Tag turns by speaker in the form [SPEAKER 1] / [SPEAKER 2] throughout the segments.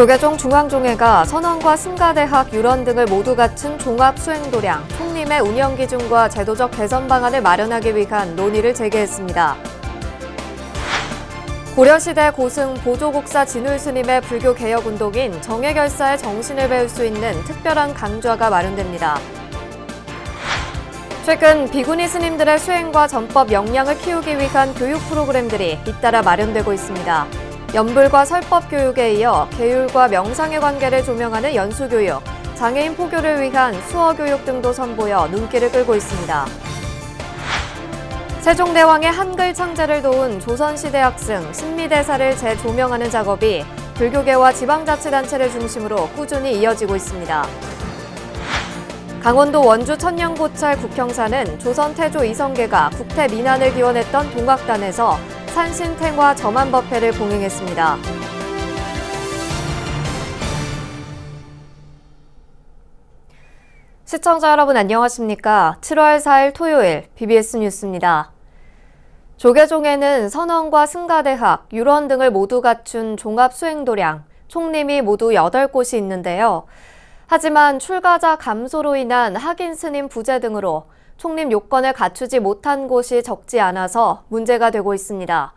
[SPEAKER 1] 조계종 중앙종회가 선원과 승가대학, 유런 등을 모두 갖춘 종합수행도량, 총림의 운영기준과 제도적 개선 방안을 마련하기 위한 논의를 재개했습니다. 고려시대 고승 보조곡사 진울스님의 불교개혁운동인 정예결사의 정신을 배울 수 있는 특별한 강좌가 마련됩니다. 최근 비구니 스님들의 수행과 전법 역량을 키우기 위한 교육 프로그램들이 잇따라 마련되고 있습니다. 연불과 설법 교육에 이어 계율과 명상의 관계를 조명하는 연수교육, 장애인 포교를 위한 수어교육 등도 선보여 눈길을 끌고 있습니다. 세종대왕의 한글 창제를 도운 조선시대 학승, 신미대사를 재조명하는 작업이 불교계와 지방자치단체를 중심으로 꾸준히 이어지고 있습니다. 강원도 원주 천년고찰 국형사는 조선 태조 이성계가 국태 민안을 기원했던 동학단에서 산신탱화 점안법회를 봉행했습니다. 시청자 여러분 안녕하십니까? 7월 4일 토요일 BBS 뉴스입니다. 조계종에는 선원과 승가대학, 유런 등을 모두 갖춘 종합수행도량, 총림이 모두 8곳이 있는데요. 하지만 출가자 감소로 인한 학인 스님 부재 등으로 총림 요건을 갖추지 못한 곳이 적지 않아서 문제가 되고 있습니다.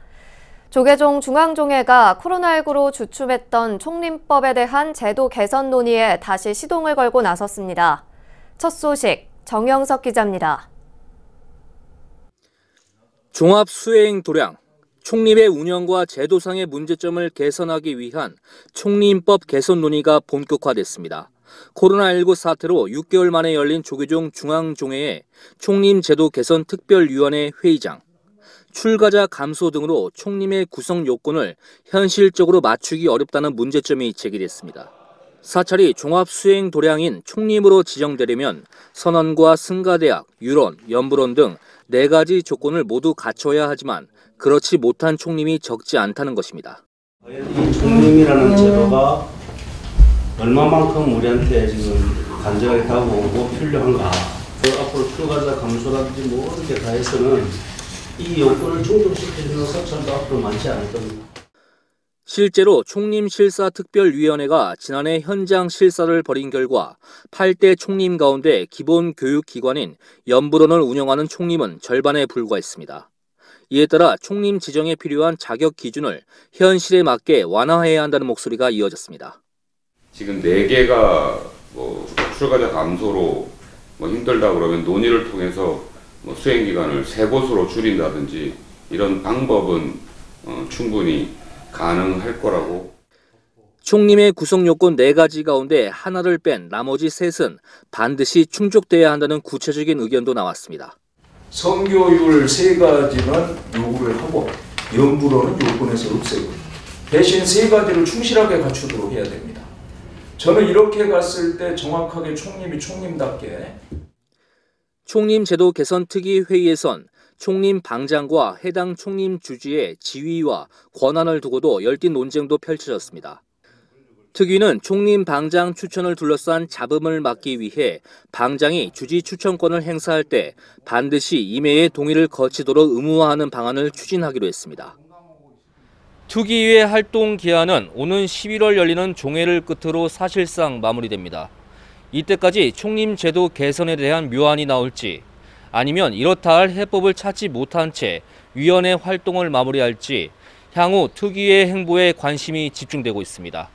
[SPEAKER 1] 조계종 중앙종회가 코로나19로 주춤했던 총림법에 대한 제도 개선 논의에 다시 시동을 걸고 나섰습니다. 첫 소식, 정영석 기자입니다.
[SPEAKER 2] 종합수행도량, 총림의 운영과 제도상의 문제점을 개선하기 위한 총림법 개선 논의가 본격화됐습니다. 코로나19 사태로 6개월 만에 열린 조계종 중앙종회의 총림 제도 개선 특별위원회 회의장, 출가자 감소 등으로 총림의 구성 요건을 현실적으로 맞추기 어렵다는 문제점이 제기됐습니다. 사찰이 종합수행도량인 총림으로 지정되려면 선원과 승가대학, 유런, 연불원 등 4가지 조건을 모두 갖춰야 하지만 그렇지 못한 총림이 적지 않다는 것입니다.
[SPEAKER 3] 이 총림이라는 제도가 얼마만큼 우리한테 지금 간절하게 다가오고 필요한가. 앞으로 출가자 감소라든지 모든 데 다해서는 이 요건을 충족시켜주는 사찰도 앞으로 많지 않을 겁니다.
[SPEAKER 2] 실제로 총림실사특별위원회가 지난해 현장 실사를 벌인 결과 8대 총림 가운데 기본교육기관인 연불원을 운영하는 총림은 절반에 불과했습니다. 이에 따라 총림 지정에 필요한 자격 기준을 현실에 맞게 완화해야 한다는 목소리가 이어졌습니다.
[SPEAKER 4] 지금 4개가 출가자 감소로 힘들다 그러면 논의를 통해서 수행 기간을 3곳으로 줄인다든지 이런 방법은 충분히 가능할 거라고.
[SPEAKER 2] 총림의 구성 요건 4가지 가운데 하나를 뺀 나머지 3은 반드시 충족돼야 한다는 구체적인 의견도 나왔습니다.
[SPEAKER 5] 성교율 3가지는 요구를 하고 연불원은 요건에서 없애고 대신 3가지를 충실하게 갖추도록 해야 됩니다. 저는 이렇게 갔을 때 정확하게 총림이 총림답게
[SPEAKER 2] 총림 제도 개선 특위 회의에선 총림 방장과 해당 총림 주지의 지위와 권한을 두고도 열띤 논쟁도 펼쳐졌습니다. 특위는 총림 방장 추천을 둘러싼 잡음을 막기 위해 방장이 주지 추천권을 행사할 때 반드시 임의의 동의를 거치도록 의무화하는 방안을 추진하기로 했습니다. 특위의 활동 기한은 오는 11월 열리는 종회를 끝으로 사실상 마무리됩니다. 이때까지 총림 제도 개선에 대한 묘안이 나올지 아니면 이렇다 할 해법을 찾지 못한 채 위원회 활동을 마무리할지 향후 특위의 행보에 관심이 집중되고 있습니다.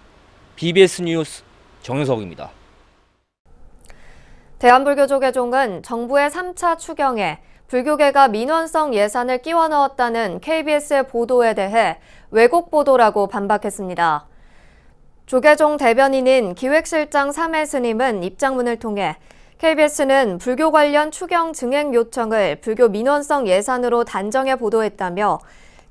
[SPEAKER 2] BBS 뉴스 정영석입니다.
[SPEAKER 1] 대한불교조계종은 정부의 3차 추경에 불교계가 민원성 예산을 끼워 넣었다는 KBS의 보도에 대해 왜곡 보도라고 반박했습니다. 조계종 대변인인 기획실장 3회 스님은 입장문을 통해 KBS는 불교 관련 추경 증액 요청을 불교 민원성 예산으로 단정해 보도했다며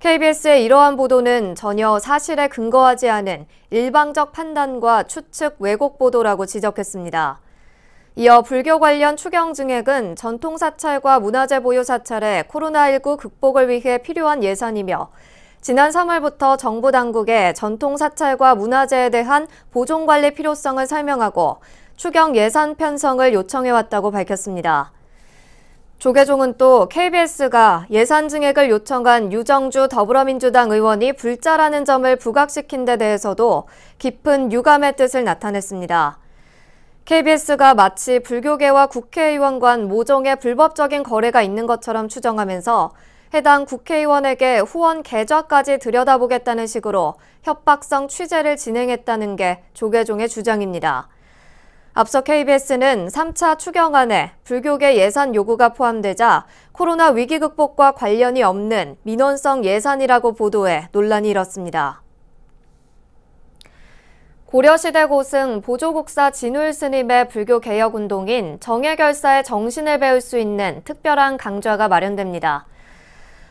[SPEAKER 1] KBS의 이러한 보도는 전혀 사실에 근거하지 않은 일방적 판단과 추측 왜곡 보도라고 지적했습니다. 이어 불교 관련 추경 증액은 전통사찰과 문화재 보유 사찰의 코로나19 극복을 위해 필요한 예산이며 지난 3월부터 정부 당국에 전통사찰과 문화재에 대한 보존관리 필요성을 설명하고 추경 예산 편성을 요청해왔다고 밝혔습니다. 조계종은 또 KBS가 예산 증액을 요청한 유정주 더불어민주당 의원이 불자라는 점을 부각시킨 데 대해서도 깊은 유감의 뜻을 나타냈습니다. KBS가 마치 불교계와 국회의원 간 모종의 불법적인 거래가 있는 것처럼 추정하면서 해당 국회의원에게 후원 계좌까지 들여다보겠다는 식으로 협박성 취재를 진행했다는 게 조계종의 주장입니다. 앞서 KBS는 3차 추경안에 불교계 예산 요구가 포함되자 코로나 위기 극복과 관련이 없는 민원성 예산이라고 보도해 논란이 일었습니다. 고려시대 고승 보조국사 진울 스님의 불교 개혁 운동인 정예결사의 정신을 배울 수 있는 특별한 강좌가 마련됩니다.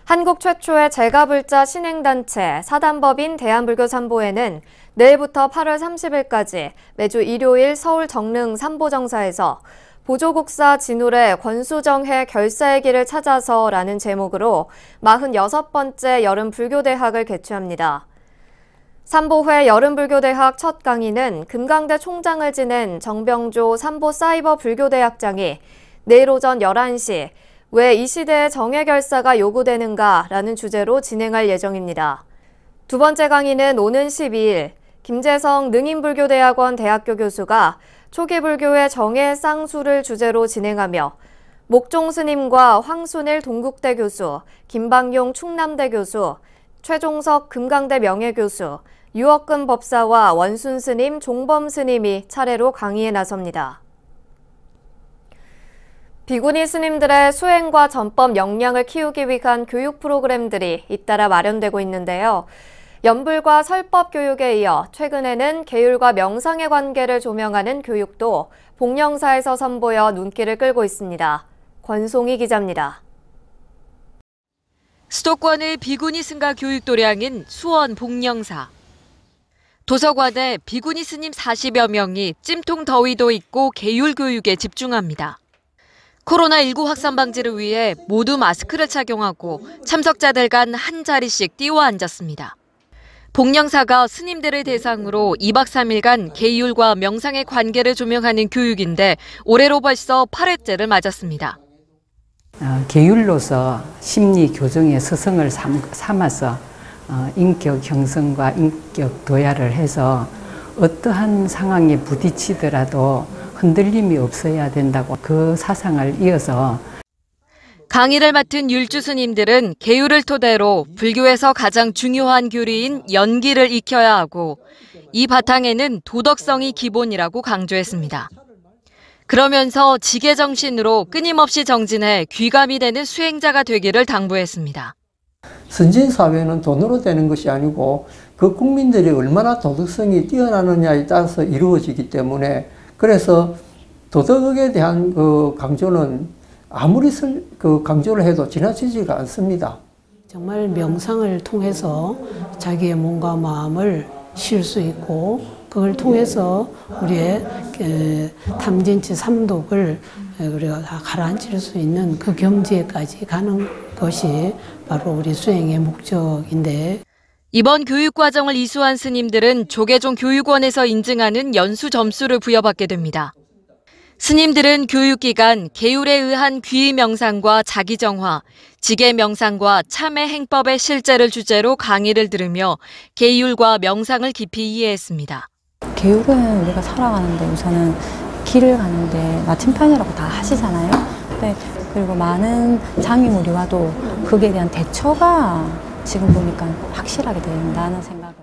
[SPEAKER 1] 한국 최초의 제가불자 신행단체 사단법인 대한불교산보회는 내일부터 8월 30일까지 매주 일요일 서울 정릉 삼보정사에서 보조국사 진울의 권수정해 결사의 길을 찾아서라는 제목으로 46번째 여름불교대학을 개최합니다. 삼보회 여름불교대학 첫 강의는 금강대 총장을 지낸 정병조 삼보사이버불교대학장이 내일 오전 11시 왜 이 시대의 정예결사가 요구되는가라는 주제로 진행할 예정입니다. 두 번째 강의는 오는 12일 김재성 능인불교대학원 대학교 교수가 초기 불교의 정예 쌍수를 주제로 진행하며 목종 스님과 황순일 동국대 교수, 김방용 충남대 교수, 최종석 금강대 명예교수, 유억근 법사와 원순 스님, 종범 스님이 차례로 강의에 나섭니다. 비구니 스님들의 수행과 전법 역량을 키우기 위한 교육 프로그램들이 잇따라 마련되고 있는데요. 연불과 설법 교육에 이어 최근에는 계율과 명상의 관계를 조명하는 교육도 복령사에서 선보여 눈길을 끌고 있습니다. 권송희 기자입니다.
[SPEAKER 6] 수도권의 비구니 승가 교육 도량인 수원 복령사. 도서관에 비구니 스님 40여 명이 찜통 더위도 있고 계율 교육에 집중합니다. 코로나19 확산 방지를 위해 모두 마스크를 착용하고 참석자들 간 한 자리씩 띄워 앉았습니다. 복령사가 스님들을 대상으로 2박 3일간 계율과 명상의 관계를 조명하는 교육인데 올해로 벌써 8회째를 맞았습니다.
[SPEAKER 7] 계율로서 심리 교정의 스승을 삼아서 인격 형성과 인격 도야를 해서 어떠한 상황에 부딪히더라도 흔들림이 없어야 된다고 그 사상을 이어서
[SPEAKER 6] 강의를 맡은 율주 스님들은 계율을 토대로 불교에서 가장 중요한 교리인 연기를 익혀야 하고 이 바탕에는 도덕성이 기본이라고 강조했습니다. 그러면서 지계정신으로 끊임없이 정진해 귀감이 되는 수행자가 되기를 당부했습니다.
[SPEAKER 8] 선진사회는 돈으로 되는 것이 아니고 그 국민들이 얼마나 도덕성이 뛰어나느냐에 따라서 이루어지기 때문에 그래서 도덕에 대한 그 강조는 아무리 강조를 해도 지나치지가 않습니다.
[SPEAKER 9] 정말 명상을 통해서 자기의 몸과 마음을 쉴 수 있고 그걸 통해서 우리의 탐진치 삼독을 우리가 다 가라앉힐 수 있는 그 경지에까지 가는 것이 바로 우리 수행의 목적인데
[SPEAKER 6] 이번 교육과정을 이수한 스님들은 조계종 교육원에서 인증하는 연수 점수를 부여받게 됩니다. 스님들은 교육기간 계율에 의한 귀의 명상과 자기정화, 지계 명상과 참회 행법의 실제를 주제로 강의를 들으며 계율과 명상을 깊이 이해했습니다.
[SPEAKER 10] 계율은 우리가 살아가는데 우선은 길을 가는데 나침판이라고 다 하시잖아요. 네, 그리고 많은 장애물이 와도 그에 대한 대처가 지금 보니까 확실하게 된다는 생각을.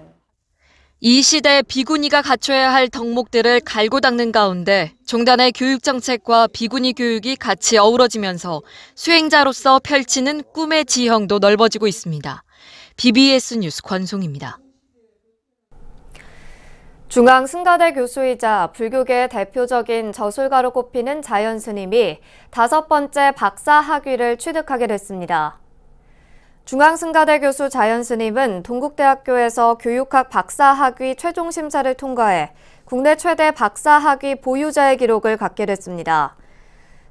[SPEAKER 6] 이 시대 비구니가 갖춰야 할 덕목들을 갈고 닦는 가운데 종단의 교육정책과 비구니 교육이 같이 어우러지면서 수행자로서 펼치는 꿈의 지형도 넓어지고 있습니다. BBS 뉴스 권송입니다.
[SPEAKER 1] 중앙승가대 교수이자 불교계의 대표적인 저술가로 꼽히는 자연 스님이 5번째 박사 학위를 취득하게 됐습니다. 중앙승가대 교수 자연 스님은 동국대학교에서 교육학 박사 학위 최종 심사를 통과해 국내 최대 박사 학위 보유자의 기록을 갖게 됐습니다.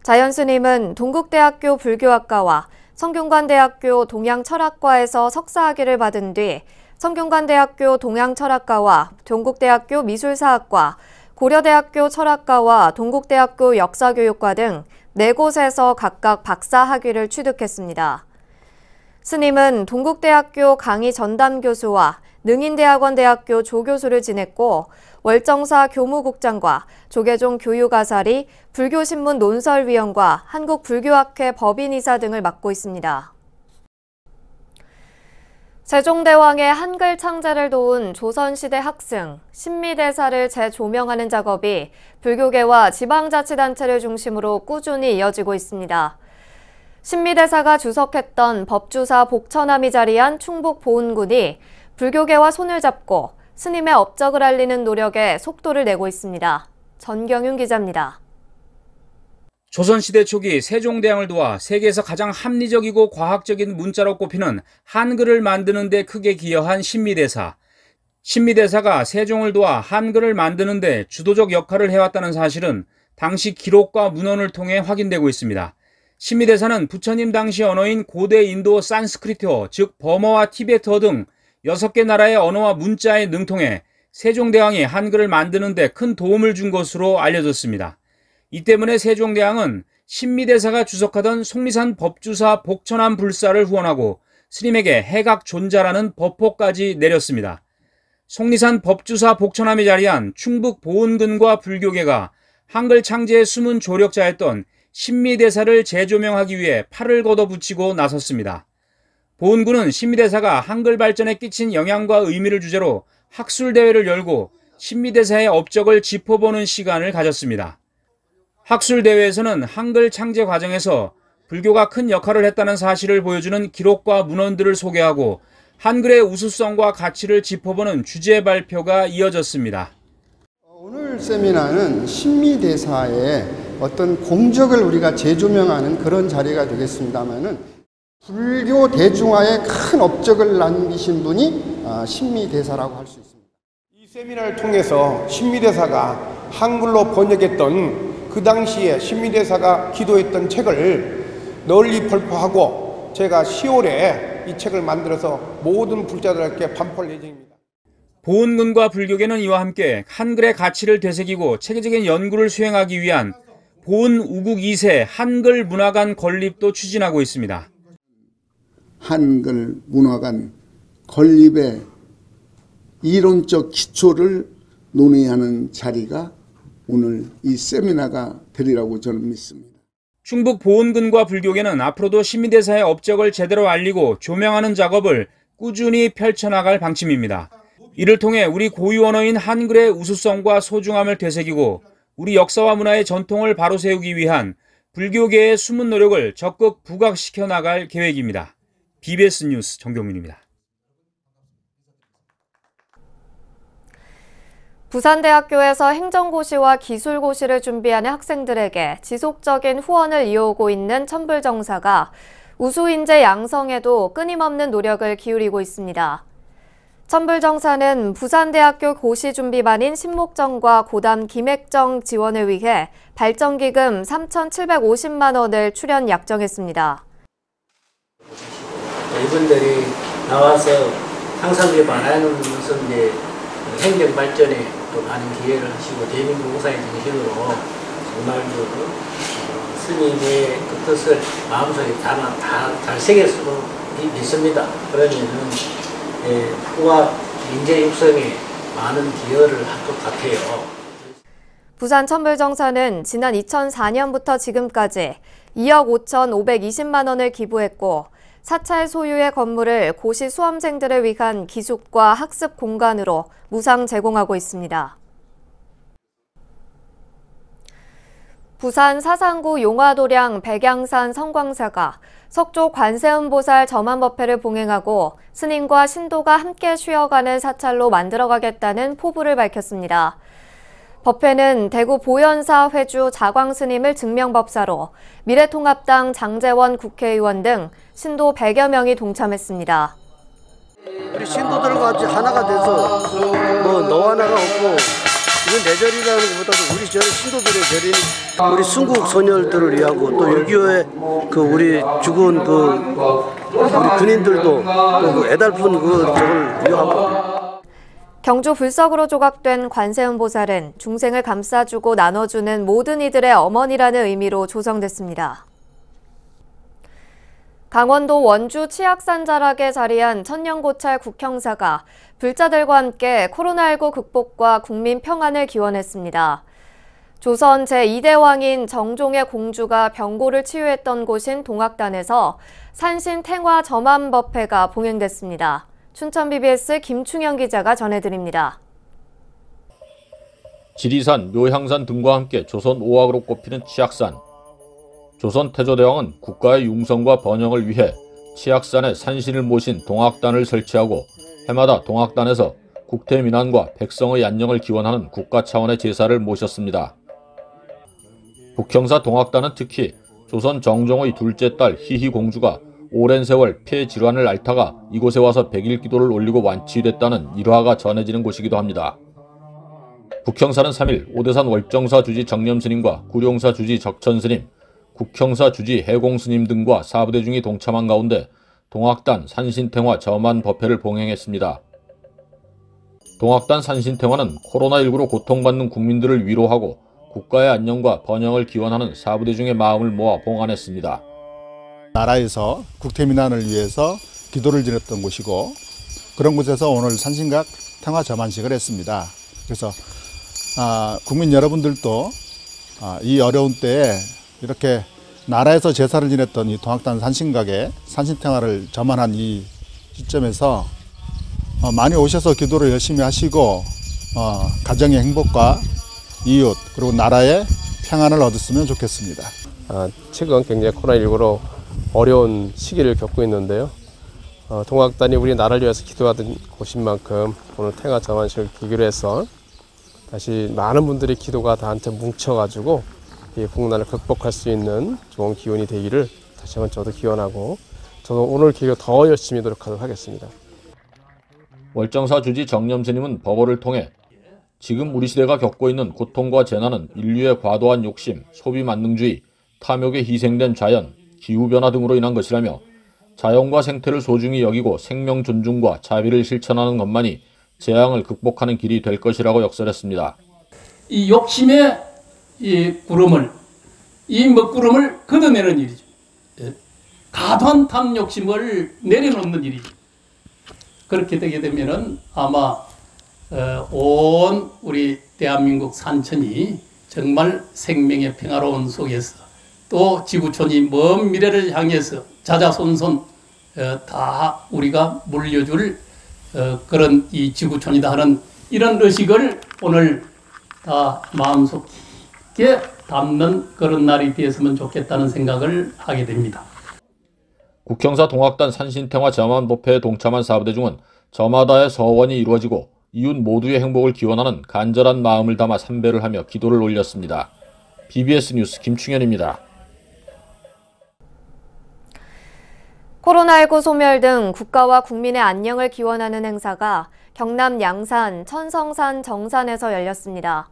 [SPEAKER 1] 자연 스님은 동국대학교 불교학과와 성균관대학교 동양철학과에서 석사 학위를 받은 뒤 성균관대학교 동양철학과와 동국대학교 미술사학과, 고려대학교 철학과와 동국대학교 역사교육과 등 4곳에서 각각 박사 학위를 취득했습니다. 스님은 동국대학교 강의 전담 교수와 능인대학원대학교 조교수를 지냈고 월정사 교무국장과 조계종 교육아사리, 불교신문 논설위원과 한국불교학회 법인이사 등을 맡고 있습니다. 세종대왕의 한글 창제를 도운 조선시대 학승, 신미대사를 재조명하는 작업이 불교계와 지방자치단체를 중심으로 꾸준히 이어지고 있습니다. 신미대사가 주석했던 법주사 복천함이 자리한 충북 보은군이 불교계와 손을 잡고 스님의 업적을 알리는 노력에 속도를 내고 있습니다. 전경윤 기자입니다.
[SPEAKER 11] 조선시대 초기 세종대왕을 도와 세계에서 가장 합리적이고 과학적인 문자로 꼽히는 한글을 만드는 데 크게 기여한 신미대사. 신미대사가 세종을 도와 한글을 만드는 데 주도적 역할을 해왔다는 사실은 당시 기록과 문헌을 통해 확인되고 있습니다. 신미대사는 부처님 당시 언어인 고대 인도 산스크리트어, 즉 버머와 티베트어 등 6개 나라의 언어와 문자에 능통해 세종대왕이 한글을 만드는 데 큰 도움을 준 것으로 알려졌습니다. 이 때문에 세종대왕은 신미대사가 주석하던 속리산 법주사 복천함 불사를 후원하고 스님에게 해각존자라는 법호까지 내렸습니다. 속리산 법주사 복천함이 자리한 충북 보은군과 불교계가 한글 창제의 숨은 조력자였던 신미대사를 재조명하기 위해 팔을 걷어붙이고 나섰습니다. 보은군은 신미대사가 한글 발전에 끼친 영향과 의미를 주제로 학술대회를 열고 신미대사의 업적을 짚어보는 시간을 가졌습니다. 학술대회에서는 한글 창제 과정에서 불교가 큰 역할을 했다는 사실을 보여주는 기록과 문헌들을 소개하고 한글의 우수성과 가치를 짚어보는 주제 발표가 이어졌습니다.
[SPEAKER 12] 오늘 세미나는 신미대사의 어떤 공적을 우리가 재조명하는 그런 자리가 되겠습니다만은 불교 대중화에 큰 업적을 남기신 분이 신미대사라고 할 수 있습니다.
[SPEAKER 13] 이 세미나를 통해서 신미대사가 한글로 번역했던 그 당시에 신미대사가 기도했던 책을 널리 발표하고 제가 10월에 이 책을 만들어서 모든 불자들에게 반포할 예정입니다.
[SPEAKER 11] 보은군과 불교계는 이와 함께 한글의 가치를 되새기고 체계적인 연구를 수행하기 위한 보은 우국 2세 한글 문화관 건립도 추진하고 있습니다.
[SPEAKER 14] 한글 문화관 건립의 이론적 기초를 논의하는 자리가 오늘 이 세미나가 되리라고 저는 믿습니다.
[SPEAKER 11] 충북 보은군과 불교계는 앞으로도 신미대사의 업적을 제대로 알리고 조명하는 작업을 꾸준히 펼쳐나갈 방침입니다. 이를 통해 우리 고유 언어인 한글의 우수성과 소중함을 되새기고 우리 역사와 문화의 전통을 바로 세우기 위한 불교계의 숨은 노력을 적극 부각시켜 나갈 계획입니다. BBS 뉴스 정경민입니다.
[SPEAKER 1] 부산대학교에서 행정고시와 기술고시를 준비하는 학생들에게 지속적인 후원을 이어오고 있는 천불정사가 우수인재 양성에도 끊임없는 노력을 기울이고 있습니다. 천불정사는 부산대학교 고시준비반인 신목정과 고담 김액정 지원을 위해 발전기금 3,750만 원을 출연 약정했습니다.
[SPEAKER 15] 이분들이 나와서 항상 바라는 것은 이제 행정 발전에 또 많은 기회를 하시고 대민국 봉사의 정신으로 정말 스님의 그 뜻을 마음속에 다 잘 새겼으면 믿습니다. 그러면은 후와 인재 육성에 많은 기여를 할 것 같아요.
[SPEAKER 1] 부산 천불정사는 지난 2004년부터 지금까지 2억 5,520만 원을 기부했고 사찰 소유의 건물을 고시 수험생들을 위한 기숙과 학습 공간으로 무상 제공하고 있습니다. 부산 사상구 용화도량 백양산 성광사가 석조 관세음보살 점안법회를 봉행하고 스님과 신도가 함께 쉬어가는 사찰로 만들어가겠다는 포부를 밝혔습니다. 법회는 대구 보현사 회주 자광스님을 증명법사로 미래통합당 장재원 국회의원 등 신도 100여 명이 동참했습니다.
[SPEAKER 16] 우리 신도들과 하나가 돼서 너 하나가 없고 이건 내 절이라는 것보다도 우리 신도들의 절인 우리 순국 소녀들을 위하고 또 6.25에 우리 죽은 우리 군인들도 또 애달픈 저걸 위하고.
[SPEAKER 1] 경주 불석으로 조각된 관세음보살은 중생을 감싸주고 나눠주는 모든 이들의 어머니라는 의미로 조성됐습니다. 강원도 원주 치악산 자락에 자리한 천년고찰 국형사가 불자들과 함께 코로나19 극복과 국민 평안을 기원했습니다. 조선 제2대 왕인 정종의 공주가 병고를 치유했던 곳인 동학단에서 산신탱화 점암법회가 봉행됐습니다. 춘천 BBS 김충현 기자가 전해드립니다.
[SPEAKER 17] 지리산, 묘향산 등과 함께 조선 5학으로 꼽히는 치악산. 조선 태조대왕은 국가의 융성과 번영을 위해 치악산에 산신을 모신 동학단을 설치하고 해마다 동학단에서 국태민안과 백성의 안녕을 기원하는 국가 차원의 제사를 모셨습니다. 국형사 동학단은 특히 조선 정종의 둘째 딸 희희 공주가 오랜 세월 폐 질환을 앓다가 이곳에 와서 100일 기도를 올리고 완치됐다는 일화가 전해지는 곳이기도 합니다. 국형사는 3일 오대산 월정사 주지 정념스님과 구룡사 주지 적천스님, 국형사 주지 해공스님 등과 사부대중이 동참한 가운데 동학단 산신탱화 점암법회를 봉행했습니다. 동학단 산신탱화는 코로나19로 고통받는 국민들을 위로하고 국가의 안녕과 번영을 기원하는 사부대중의 마음을 모아 봉안했습니다.
[SPEAKER 18] 나라에서 국태민안을 위해서 기도를 드렸던 곳이고 그런 곳에서 오늘 산신각 탱화 점안식을 했습니다. 그래서 국민 여러분들도 이 어려운 때에 이렇게 나라에서 제사를 지냈던 이 동학단 산신각에 산신탱화를 점안한 이 시점에서 많이 오셔서 기도를 열심히 하시고 가정의 행복과 이웃 그리고 나라의 평안을 얻었으면 좋겠습니다.
[SPEAKER 19] 최근 굉장히 코로나19로 어려운 시기를 겪고 있는데요. 동학단이 우리 나라를 위해서 기도하던 곳인 만큼 오늘 탱화 점안식을 계기로 해서 다시 많은 분들의 기도가 다한테 뭉쳐가지고 이 국난을 극복할 수 있는 좋은 기운이 되기를 다시 한번 저도 기원하고 저도 오늘 계기로 더 열심히 노력하도록 하겠습니다.
[SPEAKER 17] 월정사 주지 정념스님은 법어를 통해 지금 우리 시대가 겪고 있는 고통과 재난은 인류의 과도한 욕심, 소비 만능주의, 탐욕에 희생된 자연, 기후변화 등으로 인한 것이라며 자연과 생태를 소중히 여기고 생명 존중과 자비를 실천하는 것만이 재앙을 극복하는 길이 될 것이라고 역설했습니다.
[SPEAKER 20] 이 욕심의 이 구름을, 이 먹구름을 걷어내는 일이죠. 과도한 탐 욕심을 내려놓는 일이죠. 그렇게 되게 되면은 아마 온 우리 대한민국 산천이 정말 생명의 평화로운 속에서 또 지구촌이 먼 미래를 향해서 자자손손 다 우리가 물려줄 그런 이 지구촌이다 하는 이런 의식을 오늘 다 마음속 깊게 담는 그런 날이 되었으면 좋겠다는 생각을 하게 됩니다.
[SPEAKER 17] 국형사 동학단 산신탱화 점암법회에 동참한 사부대중은 저마다의 서원이 이루어지고 이웃 모두의 행복을 기원하는 간절한 마음을 담아 삼배를 하며 기도를 올렸습니다. BBS 뉴스 김충현입니다.
[SPEAKER 1] 코로나19 소멸 등 국가와 국민의 안녕을 기원하는 행사가 경남 양산 천성산 정산에서 열렸습니다.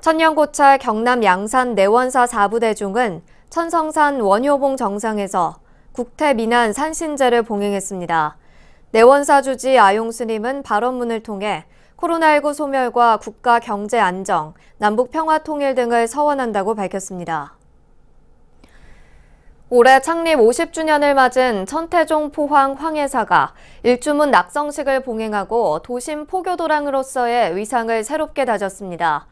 [SPEAKER 1] 천년고찰 경남 양산 내원사 사부대중은 천성산 원효봉 정상에서 국태민안 산신제를 봉행했습니다. 내원사 주지 아용스님은 발언문을 통해 코로나19 소멸과 국가 경제 안정, 남북 평화 통일 등을 서원한다고 밝혔습니다. 올해 창립 50주년을 맞은 천태종 포항 황해사가 일주문 낙성식을 봉행하고 도심 포교도랑으로서의 위상을 새롭게 다졌습니다.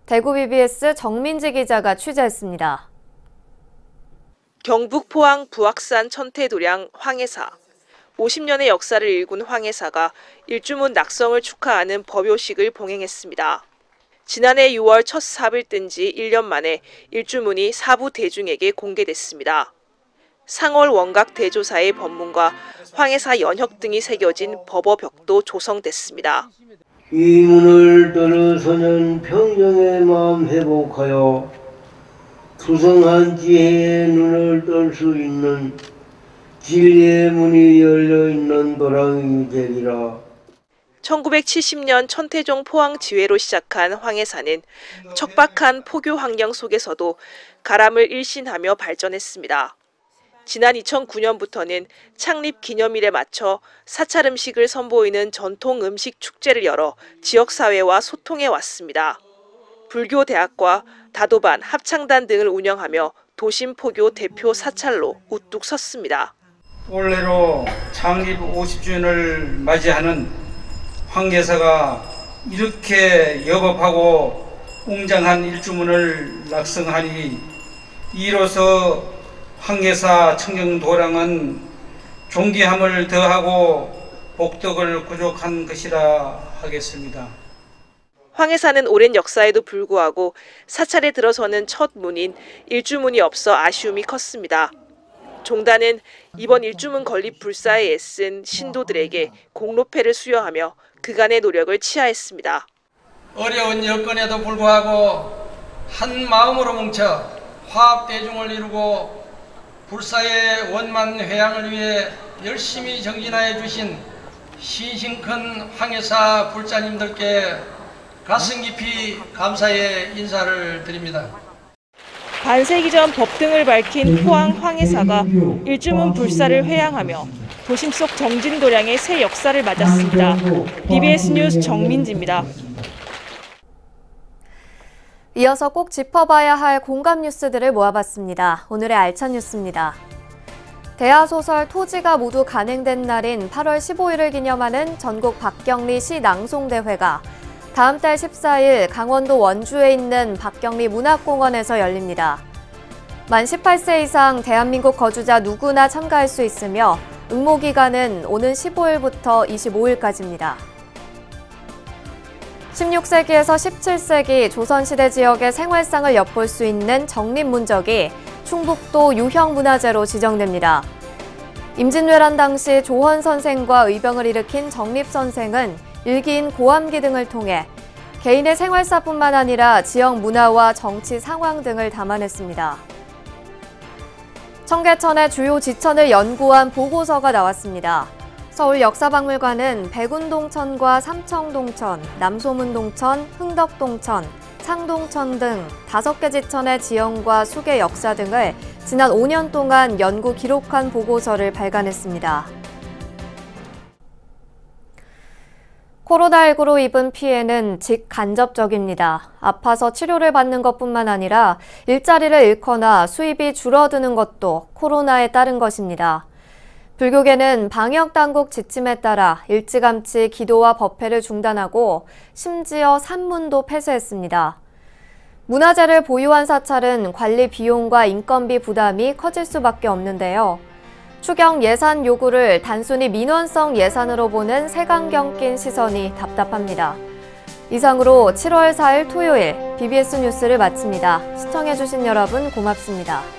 [SPEAKER 1] 대구 BBS 정민지 기자가 취재했습니다.
[SPEAKER 21] 경북 포항 부악산 천태도량 황해사. 50년의 역사를 일군 황해사가 일주문 낙성을 축하하는 법요식을 봉행했습니다. 지난해 6월 첫 삽을 뜬 지 1년 만에 일주문이 사부 대중에게 공개됐습니다. 상월 원각 대조사의 법문과 황해사 연혁 등이 새겨진 법어벽도 조성됐습니다.
[SPEAKER 22] 이 문을 들어서는 평정의 마음 회복하여 투성한 지혜의 눈을 뜰 수 있는 진리의 문이 열려있는 도랑이 되리라.
[SPEAKER 21] 1970년 천태종 포항 지회로 시작한 황해사는 척박한 포교 환경 속에서도 가람을 일신하며 발전했습니다. 지난 2009년부터는 창립 기념일에 맞춰 사찰 음식을 선보이는 전통 음식 축제를 열어 지역사회와 소통해 왔습니다. 불교 대학과 다도반, 합창단 등을 운영하며 도심 포교 대표 사찰로 우뚝 섰습니다.
[SPEAKER 3] 올해로 창립 50주년을 맞이하는 황예사가 이렇게 여법하고 웅장한 일주문을 낙성하니 이로써 황예사 청정도량은 존귀함을 더하고 복덕을 구족한 것이라 하겠습니다.
[SPEAKER 21] 황예사는 오랜 역사에도 불구하고 사찰에 들어서는 첫 문인 일주문이 없어 아쉬움이 컸습니다. 종단은 이번 일주문 건립 불사에 애쓴 신도들에게 공로패를 수여하며 그간의 노력을 치하했습니다.
[SPEAKER 4] 어려운 여건에도 불구하고 한 마음으로 뭉쳐 화합대중을 이루고 불사의 원만 회양을 위해 열심히 정진하여 주신 신심큰 황예사 불자님들께 가슴 깊이 감사의 인사를 드립니다.
[SPEAKER 21] 반세기 전 법 등을 밝힌 포항 황예사가 일주문 불사를 회양하며 도심 속 정진도량의 새 역사를 맞았습니다. BBS 뉴스 정민지입니다.
[SPEAKER 1] 이어서 꼭 짚어봐야 할 공감 뉴스들을 모아봤습니다. 오늘의 알찬 뉴스입니다. 대하소설 토지가 모두 간행된 날인 8월 15일을 기념하는 전국 박경리 시 낭송대회가 다음 달 14일 강원도 원주에 있는 박경리 문학공원에서 열립니다. 만 18세 이상 대한민국 거주자 누구나 참가할 수 있으며 응모기간은 오는 15일부터 25일까지입니다. 16세기에서 17세기 조선시대 지역의 생활상을 엿볼 수 있는 정립문적이 충북도 유형문화재로 지정됩니다. 임진왜란 당시 조헌 선생과 의병을 일으킨 정립 선생은 일기인 고암기 등을 통해 개인의 생활사뿐만 아니라 지역 문화와 정치 상황 등을 담아냈습니다. 청계천의 주요 지천을 연구한 보고서가 나왔습니다. 서울역사박물관은 백운동천과 삼청동천, 남소문동천, 흥덕동천, 창동천 등 5개 지천의 지형과 수계 역사 등을 지난 5년 동안 연구 기록한 보고서를 발간했습니다. 코로나19로 입은 피해는 직간접적입니다. 아파서 치료를 받는 것뿐만 아니라 일자리를 잃거나 수입이 줄어드는 것도 코로나에 따른 것입니다. 불교계는 방역당국 지침에 따라 일찌감치 기도와 법회를 중단하고 심지어 산문도 폐쇄했습니다. 문화재를 보유한 사찰은 관리 비용과 인건비 부담이 커질 수밖에 없는데요. 추경 예산 요구를 단순히 민원성 예산으로 보는 색안경 낀 시선이 답답합니다. 이상으로 7월 4일 토요일 BBS 뉴스를 마칩니다. 시청해주신 여러분 고맙습니다.